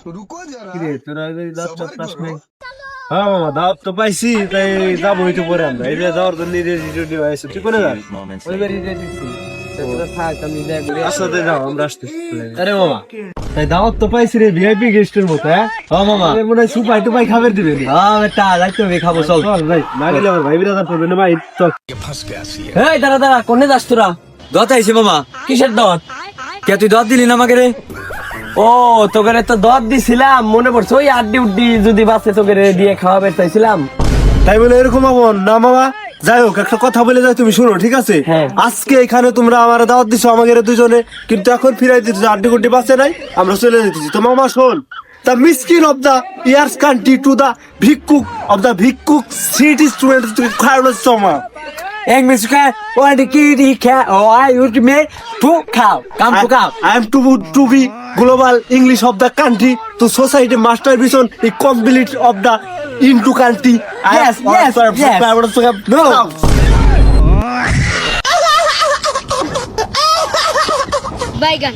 কিরে তোরা দাঁত চাপটাস নাই? হ্যাঁ মামা দাওয়াত তো পাইছি, তাই যাবো একটু পরে আমরা। এই যে যাওয়ার জন্য রেডি হয়েছে, তুই করে যাস? আসতে যাও, আমরা আসতেছি। আরে মামা তাই দাওয়াত তো পাইছি রে, ভিআইপি গেস্টের মতো। হ্যাঁ মামা মনে হয় সুপাই টুপাই খাবার দিবে। খাবো চল ভাই, না গেলে আমার ভাই বিরাদার করবে না ভাই, চল। এই দাঁড়া দাঁড়া, কোনে যাস তোরা? দত আইছে মামা। কিসের দত? কে তুই দত দিলি না আমাকে রে? ও তোকে তো দত দিছিলাম, মনে পড়ছে ওই আড্ডি উড্ডি যদি বাসে তোকে দিয়ে খাওয়াবে চাইছিলাম। তাই বলে এরকম আমন না মামা। যাই হোক একটা কথা বলে যাই, তুমি শোনো ঠিক আছে? হ্যাঁ। আজকে এখানে তোমরা আমার দাওয়াত দিছো আমাকে দুজনে, কিন্তু এখন ফিরাই দিচ্ছ আড্ডি গুড্ডি বাসে নাই, আমরা চলে যেতেছি। তো মামা শোন, the miskin of the years country to the bhikkhuk of the bhikkhuk street students to Carlos Soma. এক মিসকা ওয়ান্ট কি দি খা ও আই উড মে টু খাও কাম টু খাও। I am to be global English of the country to society master vision the complete of the into country. Yes, yes, yes. No. Bye, gun.